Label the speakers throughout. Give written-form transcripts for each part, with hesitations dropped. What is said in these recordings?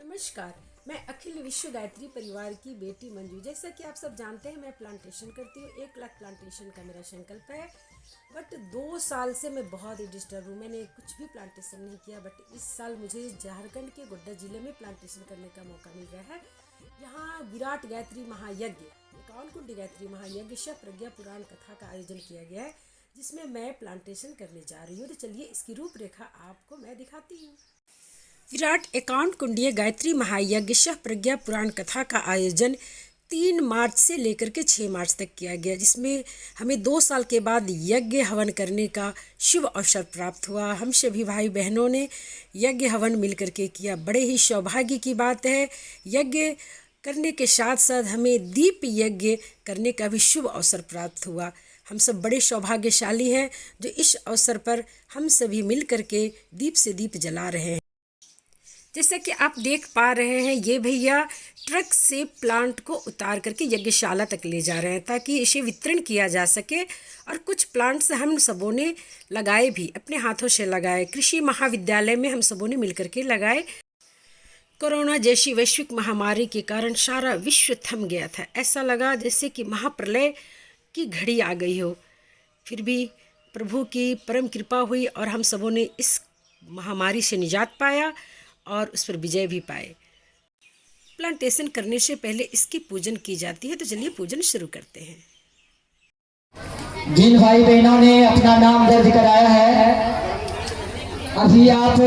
Speaker 1: नमस्कार, मैं अखिल विश्व गायत्री परिवार की बेटी मंजू। जैसा कि आप सब जानते हैं, मैं प्लांटेशन करती हूँ। 1 लाख प्लांटेशन का मेरा संकल्प है। बट 2 साल से मैं बहुत ही डिस्टर्ब हूँ। मैंने कुछ भी प्लांटेशन नहीं किया। बट इस साल मुझे झारखंड के गोड्डा जिले में प्लांटेशन करने का मौका मिल रहा है। यहाँ विराट गायत्री महायज्ञ, 51 कुंडी गायत्री महायज्ञ शव प्रज्ञा पुराण कथा का आयोजन किया गया है, जिसमें मैं प्लांटेशन करने जा रही हूँ। तो चलिए इसकी रूपरेखा आपको मैं दिखाती हूँ। विराट 51 कुंडीय गायत्री महायज्ञ शव प्रज्ञा पुराण कथा का आयोजन 3 मार्च से लेकर के 6 मार्च तक किया गया, जिसमें हमें 2 साल के बाद यज्ञ हवन करने का शुभ अवसर प्राप्त हुआ। हम सभी भाई बहनों ने यज्ञ हवन मिलकर के किया। बड़े ही सौभाग्य की बात है। यज्ञ करने के साथ साथ हमें दीप यज्ञ करने का भी शुभ अवसर प्राप्त हुआ। हम सब बड़े सौभाग्यशाली हैं जो इस अवसर पर हम सभी मिल कर के दीप से दीप जला रहे हैं। जैसा कि आप देख पा रहे हैं, ये भैया ट्रक से प्लांट को उतार करके यज्ञशाला तक ले जा रहे हैं ताकि इसे वितरण किया जा सके। और कुछ प्लांट्स हम सबों ने लगाए भी, अपने हाथों से लगाए। कृषि महाविद्यालय में हम सबों ने मिलकर के लगाए। कोरोना जैसी वैश्विक महामारी के कारण सारा विश्व थम गया था। ऐसा लगा जैसे कि महाप्रलय की घड़ी आ गई हो। फिर भी प्रभु की परम कृपा हुई और हम सबों ने इस महामारी से निजात पाया और उस पर विजय भी पाए। प्लांटेशन करने से पहले इसकी पूजन की जाती है। तो चलिए पूजन शुरू करते हैं।
Speaker 2: जिन भाई बहनों ने अपना नाम दर्ज कराया है, अभी आप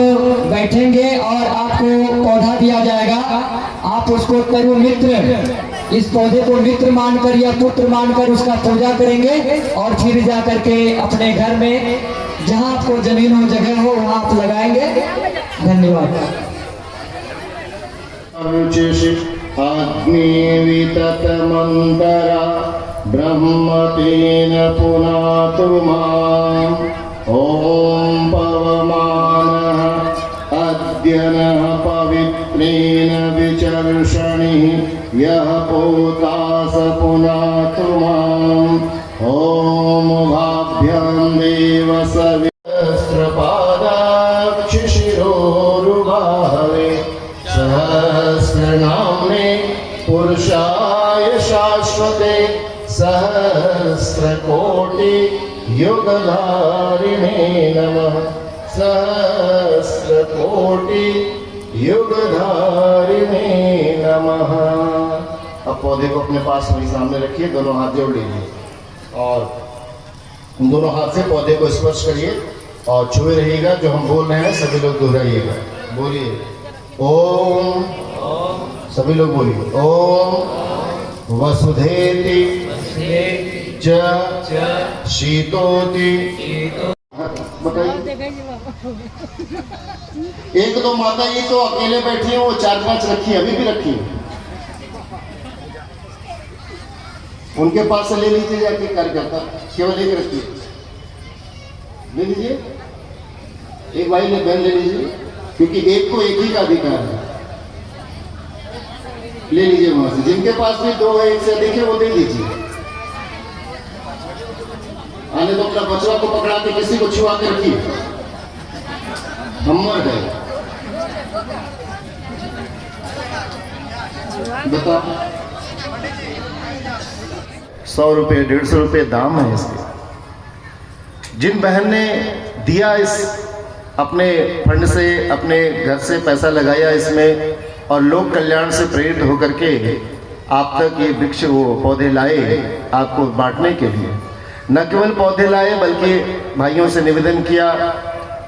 Speaker 2: बैठेंगे और आपको पौधा दिया जाएगा। आप उसको करो मित्र, इस पौधे को मित्र मानकर या पुत्र मानकर उसका पूजा करेंगे और फिर जा करके अपने घर में जहाँ आपको जमीन हो जगह हो वहाँ आप लगाएंगे। धन्यवाद।
Speaker 3: अग्निविततमन्तरा ब्रह्मतेन पुनातु माम्। ॐ पवमानः अद्य नः पवित्रेण विचर्षणिः यः पोतास पुनातु माम्। ॐ भाभ्यां देव सहस्रपादाक्षिशिरोरुबाहवे सहस्रनाम्ने पुरुषाय शाश्वते सहस्रकोटि युगधारिणे नमः। सहस्रकोटि युगधारिणे नमः। अब पौधे को अपने पास वही सामने रखिए, दोनों हाथ जोड़ लीजिए और दोनों हाथ से पौधे को स्पर्श करिए और छुए रहिएगा। जो हम बोल रहे हैं सभी लोग दोहराइएगा। बोलिए ओम। सभी लोग बोलिए ओम वसुधेति च शीतोति। बताइए। एक दो माता जी तो अकेले बैठी हैं, वो 4-5 रखी है, अभी भी रखी है। उनके पास से ले लीजिए जाके कार्यकर्ता, केवल एक रखिए। ले लीजिए, एक भाई ने बहन ले लीजिए, क्योंकि एक को एक ही का अधिकार है। ले लीजिए वहां से। जिनके पास भी 2 है, 1 से अधिक है, वो दे दीजिए। आने तो अपना बछड़ा को पकड़ा के किसी को छुआ के रखिए, हम मर गए। बताओ, 100 रुपये 150 रुपये दाम है इसके। जिन बहन ने दिया, इस अपने फंड से अपने घर से पैसा लगाया इसमें और लोक कल्याण से प्रेरित होकर के आप तक ये वृक्ष वो पौधे लाए आपको बांटने के लिए। न केवल पौधे लाए बल्कि भाइयों से निवेदन किया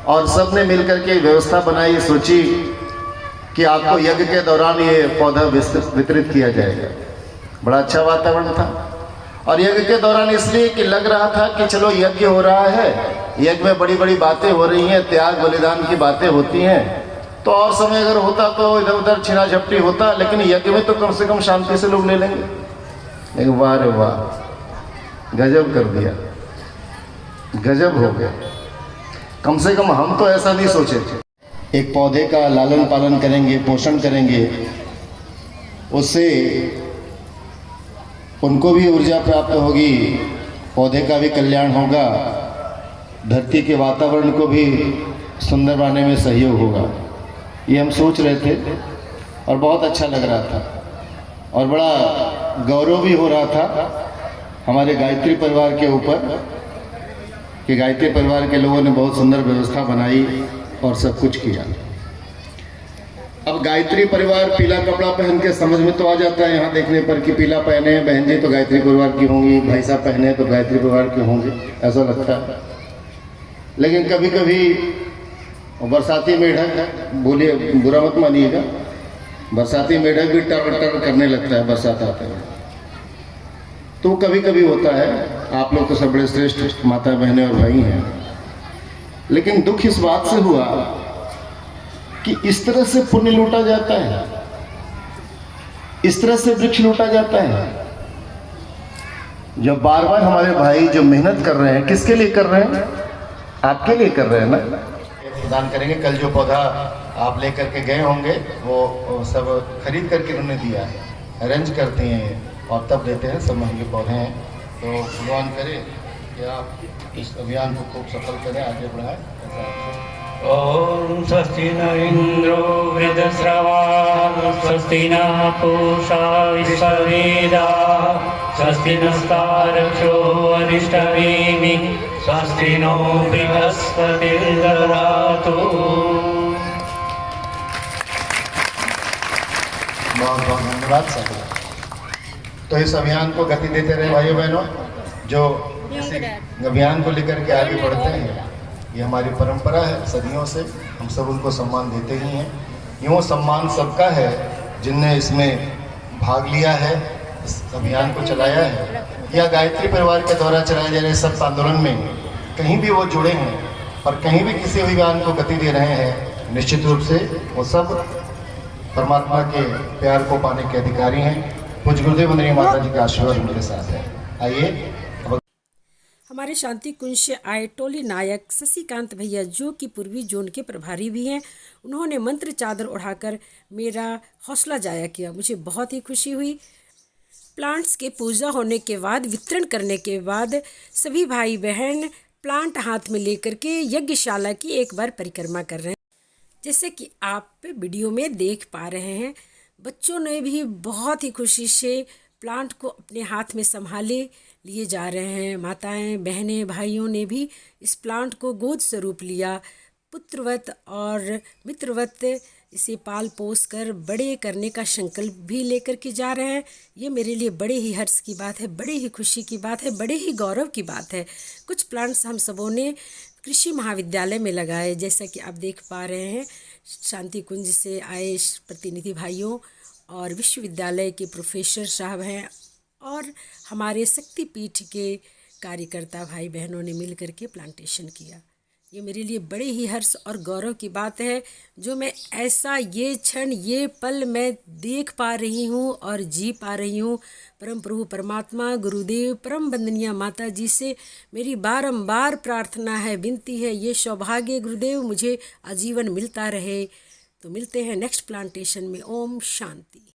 Speaker 3: और सब ने मिलकर के व्यवस्था बनाई, सोची कि आपको यज्ञ के दौरान ये पौधा वितरित किया जाएगा। बड़ा अच्छा वातावरण था। और यज्ञ के दौरान इसलिए कि लग रहा था कि चलो यज्ञ हो रहा है, यज्ञ में बड़ी बड़ी बातें हो रही हैं, त्याग बलिदान की बातें होती हैं। तो और समय अगर होता तो इधर उधर छिना झपटी होता, लेकिन यज्ञ में तो कम से कम शांति से लोग ले लेंगे। लेकिन वाह रे वाह, गजब कर दिया, गजब हो गया। कम से कम हम तो ऐसा नहीं सोचे थे। एक पौधे का लालन पालन करेंगे, पोषण करेंगे, उससे उनको भी ऊर्जा प्राप्त होगी, पौधे का भी कल्याण होगा, धरती के वातावरण को भी सुंदर बनाने में सहयोग होगा। ये हम सोच रहे थे और बहुत अच्छा लग रहा था और बड़ा गौरव भी हो रहा था हमारे गायत्री परिवार के ऊपर कि गायत्री परिवार के लोगों ने बहुत सुंदर व्यवस्था बनाई और सब कुछ किया। अब गायत्री परिवार पीला कपड़ा पहन के समझ में तो आ जाता है यहाँ देखने पर कि पीला पहने हैं बहन जी तो गायत्री परिवार की होंगी, भाई साहब पहने तो गायत्री परिवार के होंगे, ऐसा लगता है। लेकिन कभी कभी बरसाती मेढक, बोलिए बुरा मत मानिएगा, बरसाती मेढक भी टर टर करने लगता है बरसात आते हुए, तो कभी कभी होता है। आप लोग तो सब बड़े श्रेष्ठ माता बहनें और भाई हैं, लेकिन दुख इस बात से हुआ कि इस तरह से पुण्य लूटा जाता है, इस तरह से वृक्ष लूटा जाता है। जब बार बार हमारे भाई जो मेहनत कर रहे हैं, किसके लिए कर रहे हैं? आपके लिए कर रहे हैं ना। प्रदान करेंगे। कल जो पौधा आप लेकर के गए होंगे वो सब खरीद करके उन्होंने दिया है, अरेंज करते हैं और तब देते हैं। सब महंगे पौधे हैं, तो भगवान करे कि आप इस अभियान को खूब सफल करें, आगे बढ़ाएं।
Speaker 4: ॐ स्वस्ति न इन्द्रो वृद्धश्रवाः स्वस्ति नः पूषा विश्ववेदाः स्वस्ति नस्तारक्षो अरिष्टनेमिः स्वस्ति नो बृहस्पतिर्दधातु।
Speaker 3: बहुत बहुत धन्यवाद सर। तो इस अभियान को गति देते रहे भाइयों बहनों, जो इस अभियान को लेकर के आगे बढ़ते हैं। ये हमारी परंपरा है, सदियों से हम सब उनको सम्मान देते ही हैं। यूँ सम्मान सबका है जिनने इसमें भाग लिया है, इस अभियान को चलाया है, या गायत्री परिवार के द्वारा चलाए जा रहे सत्य आंदोलन में कहीं भी वो जुड़े हैं और कहीं भी किसी अभियान को गति दे रहे हैं। निश्चित रूप से वो सब परमात्मा के प्यार को पाने के अधिकारी हैं। पूज्य गुरुदेव वंदनीय माता जी का आशीर्वाद उनके साथ है। आइए
Speaker 1: हमारे शांति कुंज से आए टोली नायक शशिकांत भैया, जो कि पूर्वी जोन के प्रभारी भी हैं, उन्होंने मंत्र चादर उड़ाकर मेरा हौसला जाया किया। मुझे बहुत ही खुशी हुई। प्लांट्स के पूजा होने के बाद, वितरण करने के बाद सभी भाई बहन प्लांट हाथ में लेकर के यज्ञशाला की एक बार परिक्रमा कर रहे हैं, जैसे कि आप वीडियो में देख पा रहे हैं। बच्चों ने भी बहुत ही खुशी से प्लांट को अपने हाथ में संभाले लिए जा रहे हैं। माताएं, बहनें, भाइयों ने भी इस प्लांट को गोद स्वरूप लिया। पुत्रवत और मित्रवत इसे पाल पोस कर बड़े करने का संकल्प भी लेकर के जा रहे हैं। ये मेरे लिए बड़े ही हर्ष की बात है, बड़े ही खुशी की बात है, बड़े ही गौरव की बात है। कुछ प्लांट्स हम सबों ने कृषि महाविद्यालय में लगाए, जैसा कि आप देख पा रहे हैं। शांति कुंज से आए प्रतिनिधि भाइयों और विश्वविद्यालय के प्रोफेसर साहब हैं और हमारे शक्तिपीठ के कार्यकर्ता भाई बहनों ने मिल कर के प्लांटेशन किया। ये मेरे लिए बड़े ही हर्ष और गौरव की बात है, जो मैं ऐसा ये क्षण, ये पल मैं देख पा रही हूँ और जी पा रही हूँ। परम प्रभु परमात्मा गुरुदेव परम वंदनीय माता जी से मेरी बारंबार प्रार्थना है, विनती है, ये सौभाग्य गुरुदेव मुझे आजीवन मिलता रहे। तो मिलते हैं नेक्स्ट प्लांटेशन में। ओम शांति।